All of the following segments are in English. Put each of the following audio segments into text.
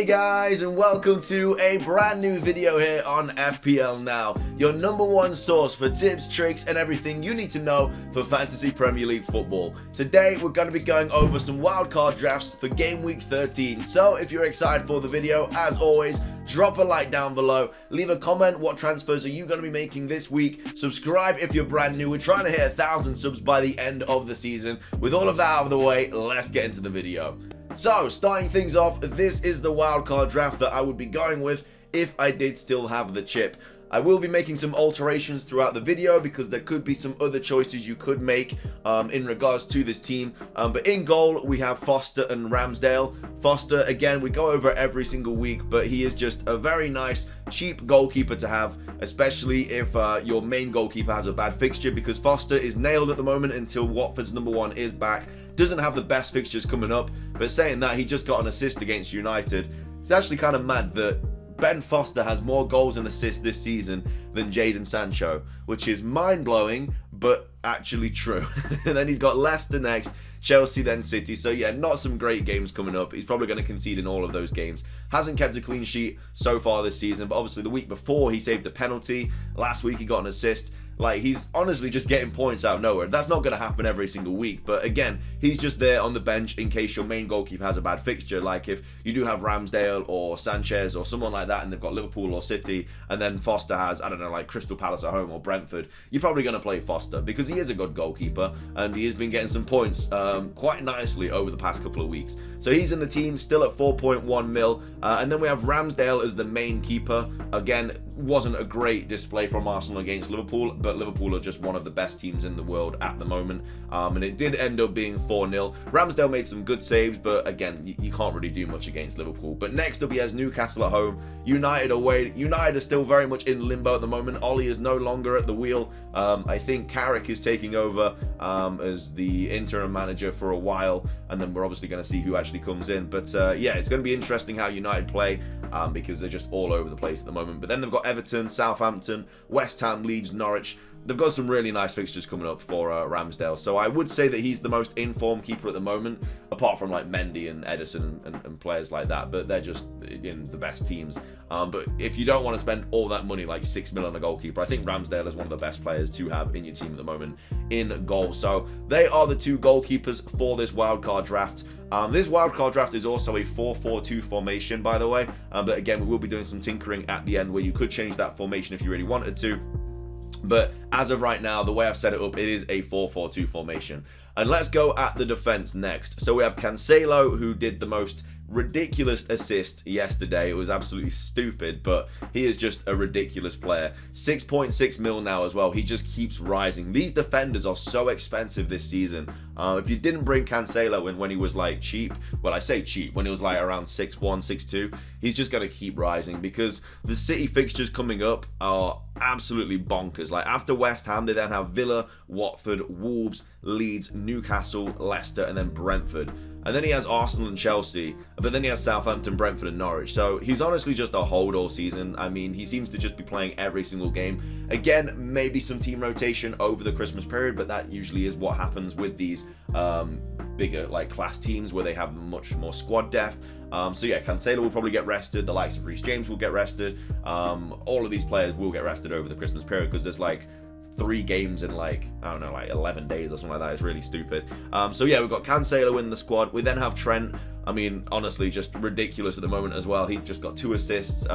Hey guys, and welcome to a brand new video here on FPL Now, your #1 source for tips, tricks and everything you need to know for Fantasy Premier League football. Today we're going to be going over some wildcard drafts for Game Week 13, so if you're excited for the video, as always, drop a like down below, leave a comment, what transfers are you going to be making this week, subscribe if you're brand new. We're trying to hit 1,000 subs by the end of the season. With all of that out of the way, let's get into the video. So, starting things off, this is the wildcard draft that I would be going with if I did still have the chip. I will be making some alterations throughout the video because there could be some other choices you could make in regards to this team. But in goal, we have Foster and Ramsdale. Foster, again, we go over every single week, but he is just a very nice, cheap goalkeeper to have, especially if your main goalkeeper has a bad fixture, because Foster is nailed at the moment until Watford's #1 is back. Doesn't have the best fixtures coming up, but saying that, he just got an assist against United. It's actually kind of mad that Ben Foster has more goals and assists this season than Jadon Sancho, which is mind-blowing, but actually true. And then he's got Leicester next, Chelsea, then City. So yeah, not some great games coming up. He's probably going to concede in all of those games. Hasn't kept a clean sheet so far this season, but obviously the week before he saved a penalty. Last week he got an assist. Like, he's honestly just getting points out of nowhere. That's not going to happen every single week, but again, he's just there on the bench in case your main goalkeeper has a bad fixture. Like if you do have Ramsdale or Sanchez or someone like that and they've got Liverpool or City, and then Foster has, I don't know, like Crystal Palace at home or Brentford, you're probably going to play Foster because he is a good goalkeeper and he has been getting some points quite nicely over the past couple of weeks. So he's in the team still at 4.1 mil, and then we have Ramsdale as the main keeper. Again, wasn't a great display from Arsenal against Liverpool, but Liverpool are just one of the best teams in the world at the moment, and it did end up being 4-0. Ramsdale made some good saves, but again, you can't really do much against Liverpool. But next up he has Newcastle at home, United away. United are still very much in limbo at the moment. Ollie is no longer at the wheel. I think Carrick is taking over as the interim manager for a while, and then we're obviously going to see who actually comes in. But yeah, it's going to be interesting how United play because they're just all over the place at the moment. But then they've got Everton, Southampton, West Ham, Leeds, Norwich. They've got some really nice fixtures coming up for Ramsdale. So I would say that he's the most informed keeper at the moment, apart from like Mendy and Edison and players like that. But they're just in the best teams. But if you don't want to spend all that money, like 6 mil on a goalkeeper, I think Ramsdale is one of the best players to have in your team at the moment in goal. So they are the two goalkeepers for this wildcard draft. This wildcard draft is also a 4-4-2 formation, by the way. But again, we will be doing some tinkering at the end where you could change that formation if you really wanted to. But as of right now, the way I've set it up, it is a 4-4-2 formation. And let's go at the defense next. So we have Cancelo, who did the most ridiculous assist yesterday. It was absolutely stupid, but he is just a ridiculous player. 6.6 mil now as well. He just keeps rising. These defenders are so expensive this season. If you didn't bring Cancelo in when he was like cheap, well, I say cheap, when he was like around 6'1", 6'2", he's just going to keep rising because the City fixtures coming up are absolutely bonkers. Like after West Ham, they then have Villa, Watford, Wolves, Leeds, Newcastle, Leicester, and then Brentford. And then he has Arsenal and Chelsea, but then he has Southampton, Brentford, and Norwich. So he's honestly just a hold all season. I mean, he seems to just be playing every single game. Again, maybe some team rotation over the Christmas period, but that usually is what happens with these bigger like class teams where they have much more squad depth. So yeah, Cancelo will probably get rested. The likes of Reece James will get rested. All of these players will get rested over the Christmas period because there's like 3 games in like, I don't know, like 11 days or something like that. It's really stupid. So yeah, we've got Cancelo in the squad. We then have Trent. I mean, honestly, just ridiculous at the moment as well. He just got 2 assists,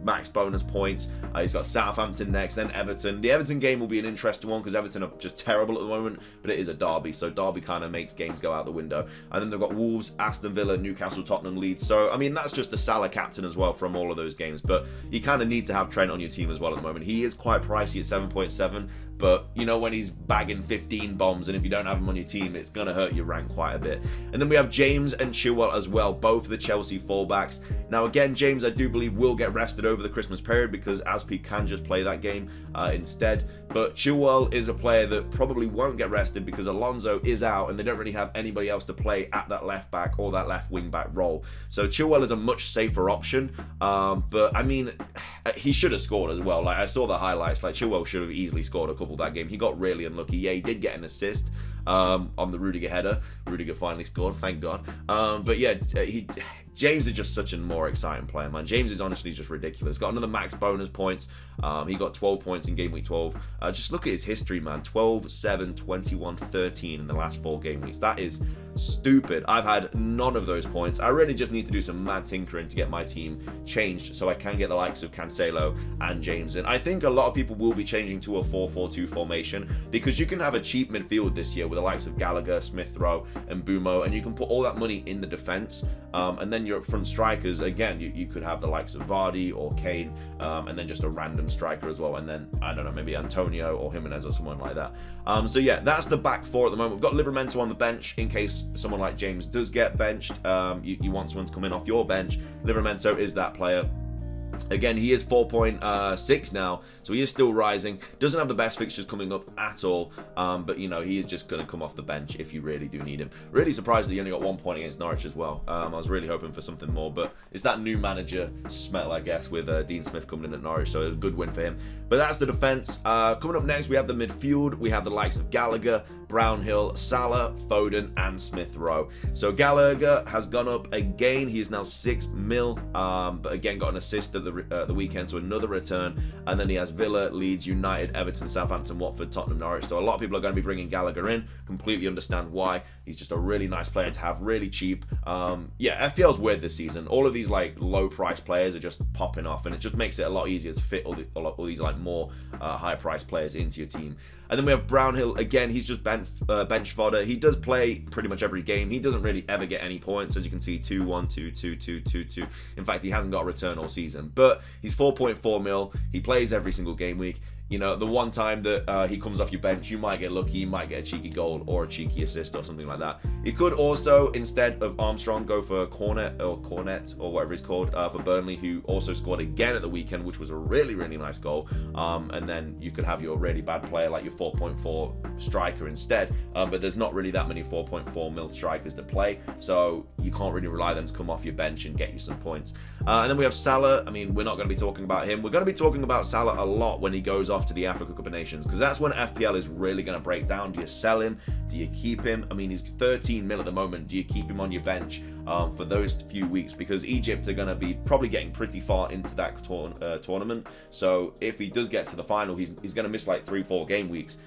max bonus points. He's got Southampton next, then Everton. The Everton game will be an interesting one because Everton are just terrible at the moment, but it is a derby, so derby kind of makes games go out the window. And then they've got Wolves, Aston Villa, Newcastle, Tottenham, Leeds. So, I mean, that's just a Salah captain as well from all of those games, but you kind of need to have Trent on your team as well at the moment. He is quite pricey at 7.7, but you know when he's bagging 15 bombs, and if you don't have him on your team, it's going to hurt your rank quite a bit. And then we have James and Chilwell as well, both of the Chelsea fullbacks. Now again, James I do believe will get rested over the Christmas period because Azpi can just play that game instead. But Chilwell is a player that probably won't get rested because Alonso is out and they don't really have anybody else to play at that left back or that left wing back role. So Chilwell is a much safer option. But I mean, he should have scored as well. Like I saw the highlights, like Chilwell should have easily scored a couple that game. He got really unlucky. Yeah, he did get an assist on the Rudiger header. Rudiger finally scored, thank God. But yeah, James is just such a more exciting player, man. James is honestly just ridiculous. Got another max bonus points. He got 12 points in game week 12. Just look at his history, man. 12, 7, 21, 13 in the last 4 game weeks. That is stupid. I've had none of those points. I really just need to do some mad tinkering to get my team changed so I can get the likes of Cancelo and James in. I think a lot of people will be changing to a 4-4-2 formation because you can have a cheap midfield this year with the likes of Gallagher, Smith Rowe, and Bumo, and you can put all that money in the defense. And then your front strikers, again, you could have the likes of Vardy or Kane, and then just a random striker as well. And then, I don't know, maybe Antonio or Jimenez or someone like that. So yeah, that's the back 4 at the moment. We've got Livramento on the bench in case someone like James does get benched. You want someone to come in off your bench. Livramento is that player. Again, he is 4.6 now, so he is still rising. Doesn't have the best fixtures coming up at all, but you know, he is just going to come off the bench if you really do need him. Really surprised that he only got 1 point against Norwich as well. I was really hoping for something more, but it's that new manager smell, I guess, with Dean Smith coming in at Norwich, so it's a good win for him. But that's the defense. Coming up next, we have the midfield. We have the likes of Gallagher, Brownhill, Salah, Foden, and Smith Rowe. So Gallagher has gone up again. He is now 6 mil, but again got an assist at the weekend, so another return. And then he has Villa, Leeds United, Everton, Southampton, Watford, Tottenham, Norwich. So a lot of people are going to be bringing Gallagher in. Completely understand why. He's just a really nice player to have, really cheap. Yeah, FPL's weird this season. All of these like low price players are just popping off, and it just makes it a lot easier to fit all these like more high price players into your team. And then we have Brownhill. Again, he's just bench fodder. He does play pretty much every game. He doesn't really ever get any points. As you can see, 2, 1, 2, 2, 2, 2, 2. In fact, he hasn't got a return all season. But he's 4.4 mil. He plays every single game week. You know, the one time that he comes off your bench, you might get lucky, you might get a cheeky goal or a cheeky assist or something like that. You could also, instead of Armstrong, go for Cornet or whatever it's called for Burnley, who also scored again at the weekend, which was a really, really nice goal. And then you could have your really bad player like your 4.4 striker instead. But there's not really that many 4.4 mil strikers that play, so you can't really rely on them to come off your bench and get you some points. And then we have Salah. I mean, we're not going to be talking about him. We're going to be talking about Salah a lot when he goes off to the Africa Cup of Nations, because that's when FPL is really going to break down. Do you sell him? Do you keep him? I mean, he's 13 mil at the moment. Do you keep him on your bench for those few weeks? Because Egypt are going to be probably getting pretty far into that tournament. So if he does get to the final, he's going to miss like 3-4 game weeks.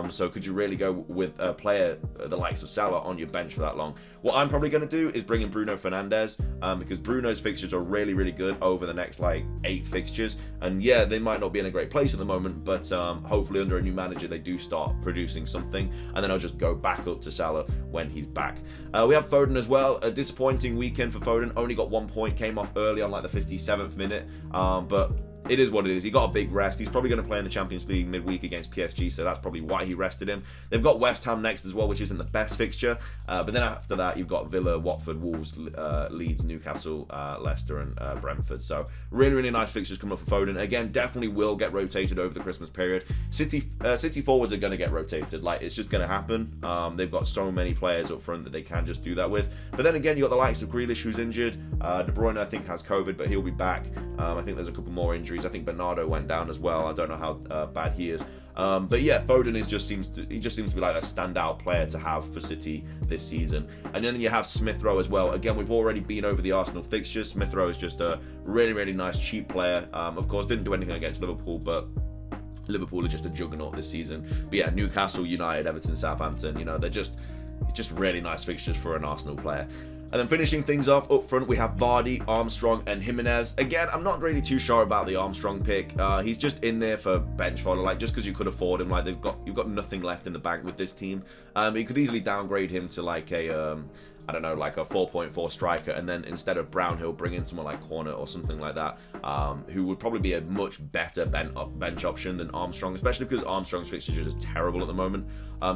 So could you really go with a player the likes of Salah on your bench for that long? What I'm probably going to do is bring in Bruno Fernandes, because Bruno's fixtures are really, really good over the next like 8 fixtures. And yeah, they might not be in a great place at the moment, but hopefully under a new manager they do start producing something, and then I'll just go back up to Salah when he's back. We have Foden as well. A disappointing weekend for Foden. Only got 1 point, came off early on like the 57th minute, but it is what it is. He got a big rest. He's probably going to play in the Champions League midweek against PSG, so that's probably why he rested him. They've got West Ham next as well, which isn't the best fixture. But then after that, you've got Villa, Watford, Wolves, Leeds, Newcastle, Leicester, and Brentford. So really, really nice fixtures coming up for Foden. Again, definitely will get rotated over the Christmas period. City forwards are going to get rotated. Like, it's just going to happen. They've got so many players up front that they can just do that with. But then again, you've got the likes of Grealish, who's injured. De Bruyne, I think, has COVID, but he'll be back. I think there's a couple more injuries. I think Bernardo went down as well. I don't know how bad he is. But yeah, Foden just seems to be like a standout player to have for City this season. And then you have Smith Rowe as well. Again, we've already been over the Arsenal fixtures. Smith Rowe is just a really, really nice cheap player. Of course, didn't do anything against Liverpool, but Liverpool are just a juggernaut this season. But yeah, Newcastle, United, Everton, Southampton, you know, they're just really nice fixtures for an Arsenal player. And then finishing things off up front, we have Vardy, Armstrong, and Jimenez. Again, I'm not really too sure about the Armstrong pick. He's just in there for bench fodder, like just because you could afford him. Like you've got nothing left in the bank with this team. You could easily downgrade him to like a I don't know, like a 4.4 striker, and then instead of Brownhill, bring in someone like Cornet or something like that, who would probably be a much better bench option than Armstrong, especially because Armstrong's fixture is just terrible at the moment.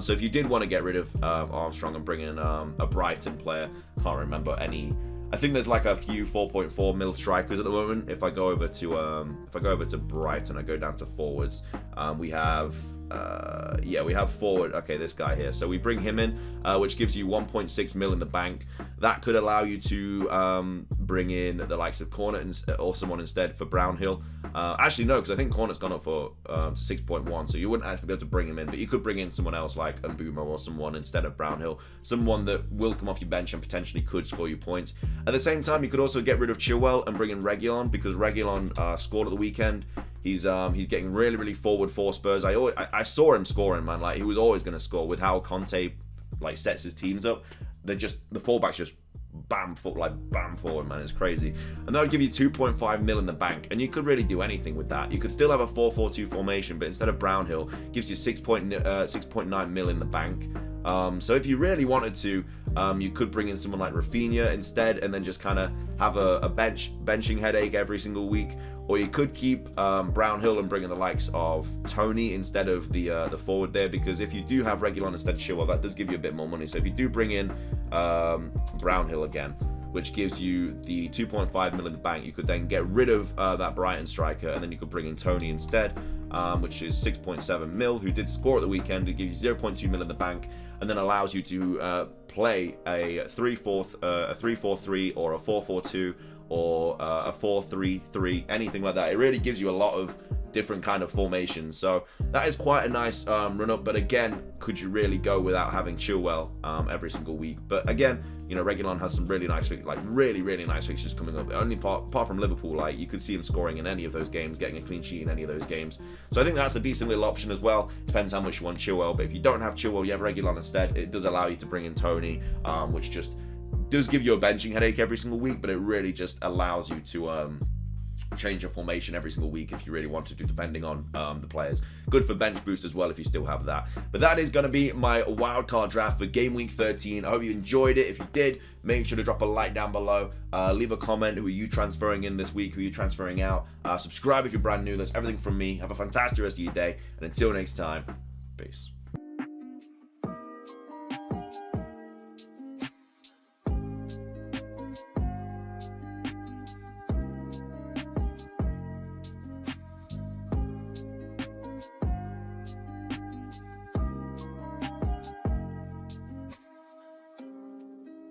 So if you did want to get rid of Armstrong and bring in a Brighton player, can't remember any. I think there's like a few 4.4 mil strikers at the moment. If I go over to Brighton, I go down to forwards. We have forward. Okay, this guy here. So we bring him in, which gives you 1.6 mil in the bank. That could allow you to bring in the likes of Cornet or someone instead for Brownhill. Actually, no, because I think Cornet's gone up for to 6.1, so you wouldn't actually be able to bring him in, but you could bring in someone else like Mbeumo or someone instead of Brownhill, someone that will come off your bench and potentially could score you points. At the same time, you could also get rid of Chilwell and bring in Reguilon, because Reguilon scored at the weekend. He's getting really forward for Spurs. I saw him scoring, man. Like, he was always going to score with how Conte like sets his teams up. The fullbacks just bam forward, man. It's crazy. And that would give you 2.5 mil in the bank, and you could really do anything with that. You could still have a 4-4-2 formation, but instead of Brownhill, gives you 6.9 mil in the bank. So if you really wanted to, you could bring in someone like Rafinha instead, and then just kind of have a benching headache every single week. Or you could keep Brownhill and bring in the likes of Tony instead of the forward there, because if you do have Reguilon instead of Chilwell, that does give you a bit more money. So if you do bring in Brownhill again, which gives you the 2.5 mil in the bank, you could then get rid of that Brighton striker, and then you could bring in Tony instead, which is 6.7 mil, who did score at the weekend. It gives you 0.2 mil in the bank, and then allows you to play a 3-4-3 or a 4-4-2 or a 4-3-3, anything like that. It really gives you a lot of different kind of formations. So that is quite a nice run up. But again, could you really go without having Chilwell every single week? But again, you know, Reguilon has some really nice, really nice fixtures coming up. Only apart from Liverpool, like, you could see him scoring in any of those games, getting a clean sheet in any of those games. So I think that's a decent little option as well. Depends how much you want Chilwell. But if you don't have Chilwell, you have Reguilon instead. It does allow you to bring in Tony, which just does give you a benching headache every single week, but it really just allows you to change your formation every single week if you really want to do, depending on the players. Good for bench boost as well if you still have that. But that is going to be my wildcard draft for Game Week 13. I hope you enjoyed it. If you did, make sure to drop a like down below. Leave a comment. Who are you transferring in this week? Who are you transferring out? Subscribe if you're brand new. That's everything from me. Have a fantastic rest of your day. And until next time, peace.